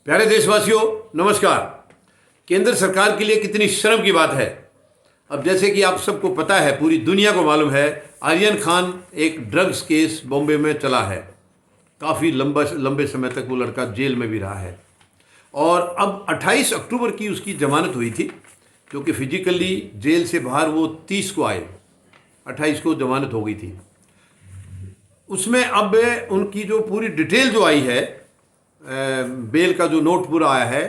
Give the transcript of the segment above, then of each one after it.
प्यारे देशवासियों, नमस्कार। केंद्र सरकार के लिए कितनी शर्म की बात है। अब जैसे कि आप सबको पता है, पूरी दुनिया को मालूम है, आर्यन खान एक ड्रग्स केस बॉम्बे में चला है। काफ़ी लंबे समय तक वो लड़का जेल में भी रहा है और अब 28 अक्टूबर की उसकी जमानत हुई थी, क्योंकि फिजिकली जेल से बाहर वो 30 को आए, 28 को जमानत हो गई थी। उसमें अब उनकी जो पूरी डिटेल जो आई है, बेल का जो नोट पूरा आया है,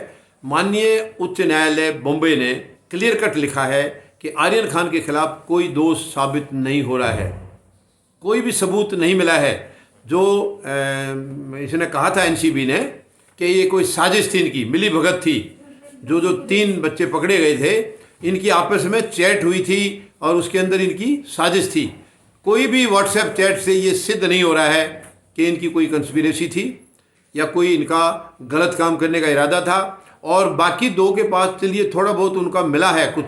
माननीय उच्च न्यायालय बॉम्बे ने क्लियर कट लिखा है कि आर्यन खान के खिलाफ कोई दोष साबित नहीं हो रहा है, कोई भी सबूत नहीं मिला है। जो इसने कहा था एनसीबी ने कि ये कोई साजिश थी, इनकी मिली भगत थी। जो 3 बच्चे पकड़े गए थे, इनकी आपस में चैट हुई थी और उसके अंदर इनकी साजिश थी। कोई भी व्हाट्सएप चैट से ये सिद्ध नहीं हो रहा है कि इनकी कोई कंस्पिरेसी थी या कोई इनका गलत काम करने का इरादा था। और बाकी 2 के पास चलिए थोड़ा बहुत उनका मिला है कुछ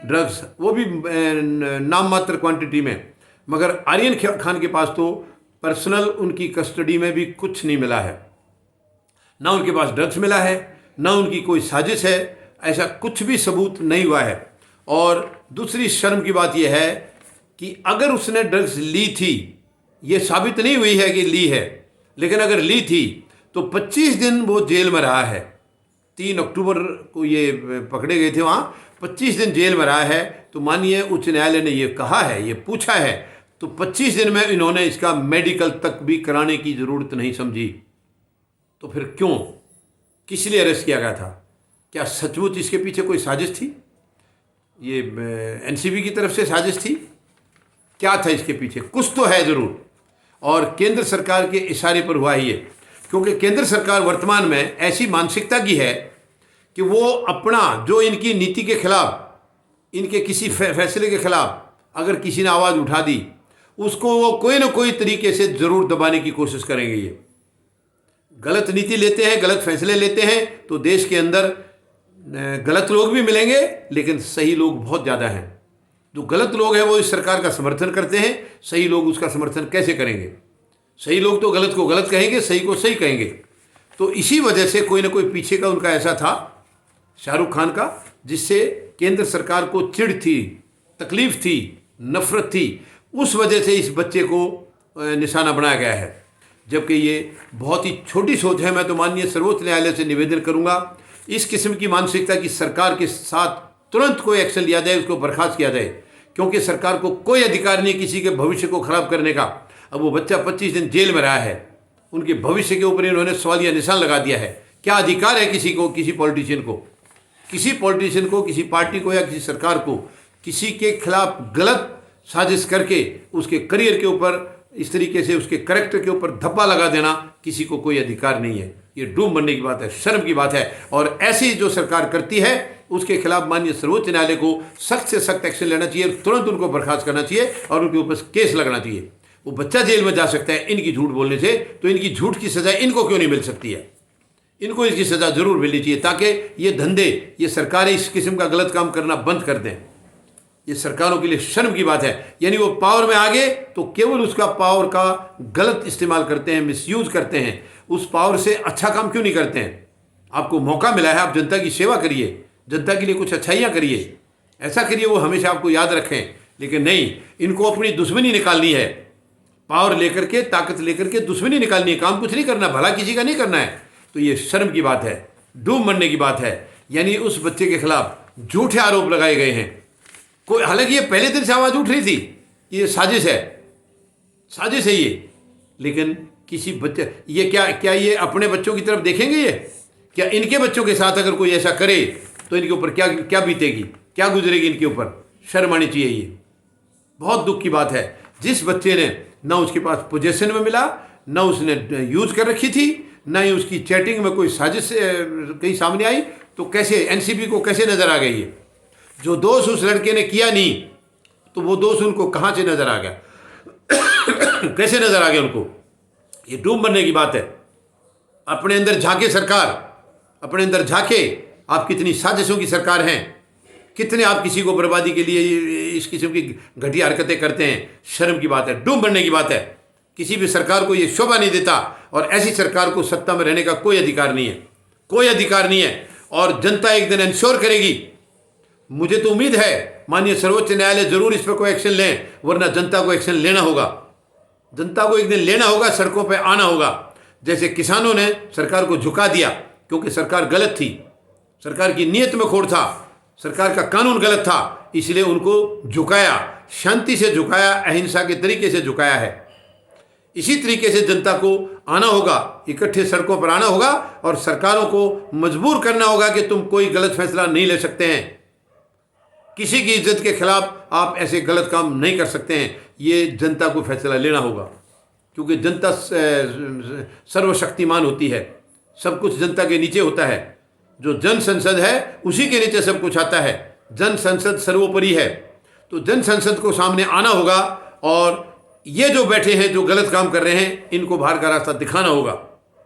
ड्रग्स, वो भी नाम मात्र क्वांटिटी में, मगर आर्यन खान के पास तो पर्सनल उनकी कस्टडी में भी कुछ नहीं मिला है। ना उनके पास ड्रग्स मिला है, ना उनकी कोई साजिश है, ऐसा कुछ भी सबूत नहीं हुआ है। और दूसरी शर्म की बात यह है कि अगर उसने ड्रग्स ली थी, ये साबित नहीं हुई है कि ली है, लेकिन अगर ली थी तो 25 दिन वो जेल में रहा है। 3 अक्टूबर को ये पकड़े गए थे, वहाँ 25 दिन जेल में रहा है। तो माननीय उच्च न्यायालय ने ये कहा है, ये पूछा है, तो 25 दिन में इन्होंने इसका मेडिकल तक भी कराने की ज़रूरत नहीं समझी। तो फिर क्यों, किस लिए अरेस्ट किया गया था? क्या सचमुच इसके पीछे कोई साजिश थी? ये एनसीबी की तरफ से साजिश थी? क्या था इसके पीछे? कुछ तो है ज़रूर, और केंद्र सरकार के इशारे पर हुआ ही है। क्योंकि केंद्र सरकार वर्तमान में ऐसी मानसिकता की है कि वो अपना जो इनकी नीति के खिलाफ, इनके किसी फैसले के खिलाफ अगर किसी ने आवाज़ उठा दी, उसको वो कोई ना कोई तरीके से ज़रूर दबाने की कोशिश करेंगे। ये गलत नीति लेते हैं, गलत फैसले लेते हैं, तो देश के अंदर गलत लोग भी मिलेंगे, लेकिन सही लोग बहुत ज़्यादा हैं। जो गलत लोग हैं वो इस सरकार का समर्थन करते हैं, सही लोग उसका समर्थन कैसे करेंगे? सही लोग तो गलत को गलत कहेंगे, सही को सही कहेंगे। तो इसी वजह से कोई ना कोई पीछे का उनका ऐसा था, शाहरुख खान का, जिससे केंद्र सरकार को चिढ़ थी, तकलीफ थी, नफरत थी। उस वजह से इस बच्चे को निशाना बनाया गया है, जबकि ये बहुत ही छोटी सोच है। मैं तो माननीय सर्वोच्च न्यायालय से निवेदन करूंगा, इस किस्म की मानसिकता की सरकार के साथ तुरंत कोई एक्शन लिया जाए, उसको बर्खास्त किया जाए, क्योंकि सरकार को कोई अधिकार नहीं किसी के भविष्य को खराब करने का। अब वो बच्चा 25 दिन जेल में रहा है, उनके भविष्य के ऊपर इन्होंने सवालिया निशान लगा दिया है। क्या अधिकार है किसी को, किसी पॉलिटिशियन को, किसी पार्टी को या किसी सरकार को किसी के खिलाफ गलत साजिश करके उसके करियर के ऊपर, इस तरीके से उसके करैक्टर के ऊपर धब्बा लगा देना, किसी को कोई अधिकार नहीं है। ये डूब बनने की बात है, शर्म की बात है। और ऐसी जो सरकार करती है उसके खिलाफ माननीय सर्वोच्च न्यायालय को सख्त से सख्त एक्शन लेना चाहिए, तुरंत उनको बर्खास्त करना चाहिए और उनके ऊपर केस लगना चाहिए। वो बच्चा जेल में जा सकता है इनकी झूठ बोलने से, तो इनकी झूठ की सज़ा इनको क्यों नहीं मिल सकती है? इनको इसकी सज़ा ज़रूर मिलनी चाहिए, ताकि ये धंधे, ये सरकारें इस किस्म का गलत काम करना बंद कर दें। ये सरकारों के लिए शर्म की बात है। यानी वो पावर में आ गए तो केवल उसका पावर का गलत इस्तेमाल करते हैं, मिसयूज करते हैं। उस पावर से अच्छा काम क्यों नहीं करते हैं? आपको मौका मिला है, आप जनता की सेवा करिए, जनता के लिए कुछ अच्छाइयाँ करिए, ऐसा करिए वो हमेशा आपको याद रखें। लेकिन नहीं, इनको अपनी दुश्मनी निकालनी है, पावर लेकर के, ताकत लेकर के दुश्मनी निकालनी है, काम कुछ नहीं करना, भला किसी का नहीं करना है। तो ये शर्म की बात है, डूब मरने की बात है। यानी उस बच्चे के खिलाफ झूठे आरोप लगाए गए हैं। कोई, हालांकि ये पहले दिन से आवाज़ उठ रही थी, ये साजिश है ये, लेकिन किसी बच्चे, ये क्या ये अपने बच्चों की तरफ देखेंगे? ये क्या इनके बच्चों के साथ अगर कोई ऐसा करे तो इनके ऊपर क्या बीतेगी, क्या गुजरेगी इनके ऊपर? शर्म आनी चाहिए। ये बहुत दुख की बात है। जिस बच्चे ने ना उसके पास पोजेशन में मिला, ना उसने यूज कर रखी थी, ना ही उसकी चैटिंग में कोई साजिश कहीं सामने आई, तो कैसे एनसीबी को कैसे नज़र आ गई है? जो दोष उस लड़के ने किया नहीं, तो वो दोष उनको कहाँ से नज़र आ गया? कैसे नज़र आ गया उनको? ये डूब मरने की बात है। अपने अंदर झांके सरकार, अपने अंदर झांके, आप कितनी साजिशों की सरकार हैं, कितने आप किसी को बर्बादी के लिए इस किस्म की घटिया हरकतें करते हैं। शर्म की बात है, डूब मरने की बात है। किसी भी सरकार को ये शोभा नहीं देता, और ऐसी सरकार को सत्ता में रहने का कोई अधिकार नहीं है। कोई अधिकार नहीं है। और जनता एक दिन इंश्योर करेगी। मुझे तो उम्मीद है माननीय सर्वोच्च न्यायालय जरूर इस पर कोई एक्शन लें, वरना जनता को एक्शन लेना होगा। जनता को एक दिन लेना होगा, सड़कों पे आना होगा। जैसे किसानों ने सरकार को झुका दिया क्योंकि सरकार गलत थी, सरकार की नीयत में खोट था, सरकार का कानून गलत था, इसलिए उनको झुकाया, शांति से झुकाया, अहिंसा के तरीके से झुकाया है। इसी तरीके से जनता को आना होगा, इकट्ठे सड़कों पर आना होगा और सरकारों को मजबूर करना होगा कि तुम कोई गलत फैसला नहीं ले सकते हैं। किसी की इज्जत के खिलाफ आप ऐसे गलत काम नहीं कर सकते हैं। ये जनता को फैसला लेना होगा, क्योंकि जनता सर्वशक्तिमान होती है, सब कुछ जनता के नीचे होता है। जो जन संसद है उसी के नीचे सब कुछ आता है। जन संसद सर्वोपरि है। तो जन संसद को सामने आना होगा और ये जो बैठे हैं, जो गलत काम कर रहे हैं, इनको बाहर का रास्ता दिखाना होगा,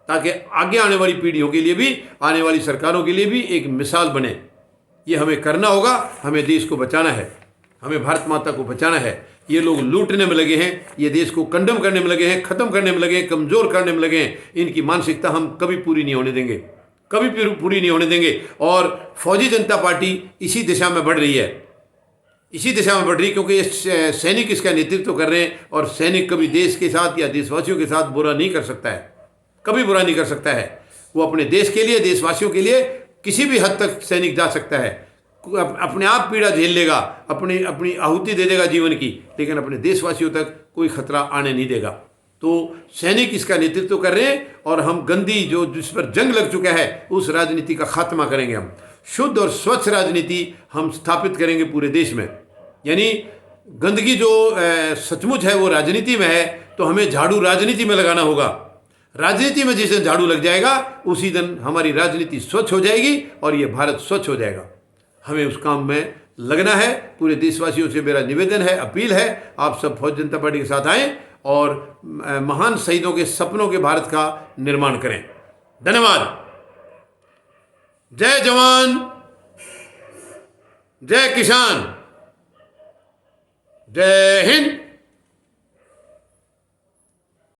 ताकि आगे आने वाली पीढ़ियों के लिए भी, आने वाली सरकारों के लिए भी एक मिसाल बने। ये हमें करना होगा। हमें देश को बचाना है, हमें भारत माता को बचाना है। ये लोग लूटने में लगे हैं, ये देश को कंडम करने में लगे हैं, ख़त्म करने में लगे हैं, कमज़ोर करने में लगे हैं। इनकी मानसिकता हम कभी पूरी नहीं होने देंगे, कभी पूरी नहीं होने देंगे। और फौजी जनता पार्टी इसी दिशा में बढ़ रही है, इसी दिशा में बढ़ रही है, क्योंकि ये सैनिक इसका नेतृत्व कर रहे हैं। और सैनिक कभी देश के साथ या देशवासियों के साथ बुरा नहीं कर सकता है, कभी बुरा नहीं कर सकता है। वो अपने देश के लिए, देशवासियों के लिए किसी भी हद तक सैनिक जा सकता है, अपने आप पीड़ा झेल लेगा, अपनी आहुति दे देगा जीवन की, लेकिन अपने देशवासियों तक कोई खतरा आने नहीं देगा। तो सैनिक इसका नेतृत्व कर रहे हैं और हम गंदी जो जिस पर जंग लग चुका है उस राजनीति का खात्मा करेंगे। हम शुद्ध और स्वच्छ राजनीति हम स्थापित करेंगे पूरे देश में। यानी गंदगी जो सचमुच है वो राजनीति में है, तो हमें झाड़ू राजनीति में लगाना होगा। राजनीति में जिस दिन झाड़ू लग जाएगा उसी दिन हमारी राजनीति स्वच्छ हो जाएगी और ये भारत स्वच्छ हो जाएगा। हमें उस काम में लगना है। पूरे देशवासियों से मेरा निवेदन है, अपील है, आप सब फौज जनता पार्टी के साथ आएं और महान शहीदों के सपनों के भारत का निर्माण करें। धन्यवाद। जय जवान, जय किसान, जय हिंद।